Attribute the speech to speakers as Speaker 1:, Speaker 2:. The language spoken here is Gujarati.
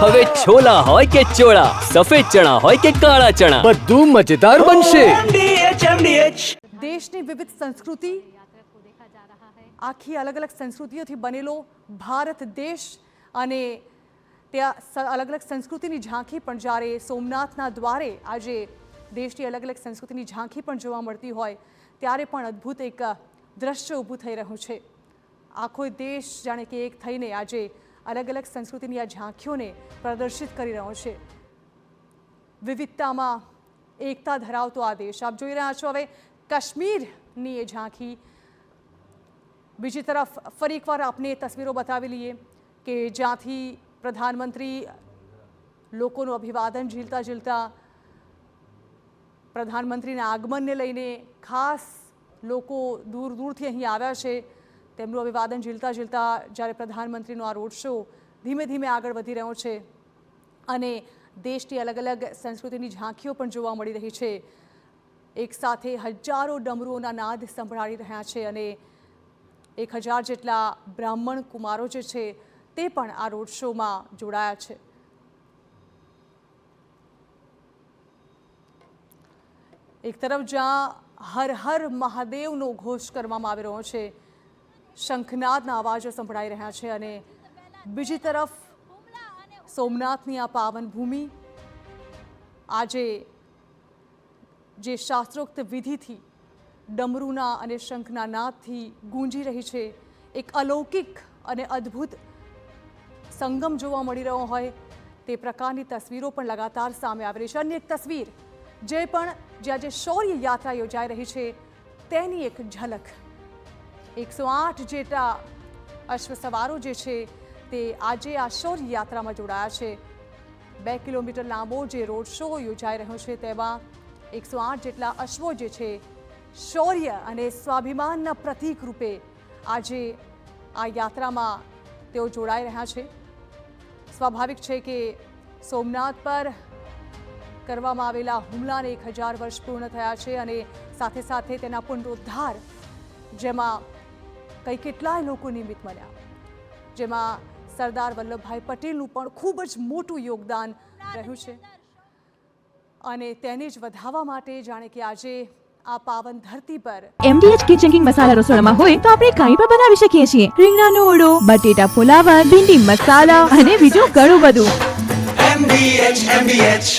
Speaker 1: હવે છોલા હોય કે ચોળા, સફેદ ચણા હોય કે કાળા ચણા, બધું મજેદાર બનશે.
Speaker 2: દેશની વિવિધ સંસ્કૃતિ, આખી અલગ અલગ સંસ્કૃતિઓથી બનેલો ભારત દેશ અને ત્યાં અલગ અલગ સંસ્કૃતિની ઝાંખી પણ જ્યારે સોમનાથના દ્વારે આજે દેશની અલગ અલગ સંસ્કૃતિની ઝાંખી પણ જોવા મળતી હોય ત્યારે પણ અદ્ભુત એક દ્રશ્ય ઊભું થઈ રહ્યું છે. આખો દેશ જાણે કે એક થઈને આજે અલગ અલગ સંસ્કૃતિની આ ઝાંખીઓને પ્રદર્શિત કરી રહ્યો છે. વિવિધતામાં એકતા ધરાવતો આ દેશ આપ જોઈ રહ્યા છો. હવે કાશ્મીરની એ ઝાંખી. બીજી તરફ ફરી એકવાર આપને તસવીરો બતાવી લઈએ કે જ્યાંથી પ્રધાનમંત્રી લોકોનું અભિવાદન ઝીલતા ઝીલતા પ્રધાનમંત્રીના આગમનને લઈને ખાસ લોકો દૂર દૂરથી અહીં આવ્યા છે. તેમનું અભિવાદન ઝીલતા ઝીલતા જ્યારે પ્રધાનમંત્રીનો આ રોડ શો ધીમે ધીમે આગળ વધી રહ્યો છે અને દેશની અલગ અલગ સંસ્કૃતિની ઝાંખીઓ પણ જોવા મળી રહી છે. એકસાથે હજારો ડમરુઓના નાદ સંભળાવી રહ્યા છે અને 1000 જેટલા બ્રાહ્મણ કુમારો જે છે તે પણ આ રોડ શોમાં જોડાયા છે. એક તરફ જ્યાં હર હર મહાદેવનો ઘોષ કરવામાં આવી રહ્યો છે, શંખનાદના અવાજો સંભળાઈ રહ્યા છે અને બીજી તરફ સોમનાથની આ પાવન ભૂમિ આજે જે શાસ્ત્રોક્ત વિધિથી ડમરૂના અને શંખના નાદથી ગૂંજી રહી છે, એક અલૌકિક અને અદ્ભુત સંગમ જોવા મળી રહ્યો હોય તે પ્રકારની તસવીરો પણ લગાતાર સામે આવી રહી છે. અન્ય એક તસવીર જે પણ જ્યાં જે શૌર્ય યાત્રા યોજાઈ રહી છે તેની એક ઝલક. 108 જેટલા અશ્વસવારો જે છે તે આજે આ શૌર્ય યાત્રામાં જોડાયા છે. 2 કિલોમીટર લાંબો જે રોડ શો યોજાઈ રહ્યો છે તેમાં 108 જેટલા અશ્વો જે છે શૌર્ય અને સ્વાભિમાનના પ્રતીક રૂપે આજે આ યાત્રામાં તેઓ જોડાઈ રહ્યા છે. સ્વાભાવિક છે કે સોમનાથ પર કરવામાં આવેલા હુમલાને 1000 વર્ષ પૂર્ણ થયા છે અને સાથે સાથે તેના પુનરુદ્ધાર જેમાં કેટલાય લોકો નિમિત્ત બન્યા, જેમાં સરદાર વલ્લભભાઈ પટેલનું પણ ખૂબ જ મોટું યોગદાન રહ્યું છે અને તેને જ વધાવવા માટે જાણે કે આજે આ પાવન ધરતી પર
Speaker 3: MDH કિચન કિંગ મસાલા રસોડામાં હોય તો આપણે કંઈ પણ બનાવી શકીએ છીએ. રીંગણાનો ઓળો, બટેટા ફુલાવર, ભીંડી મસાલા અને બીજું ઘણું બધું. MDH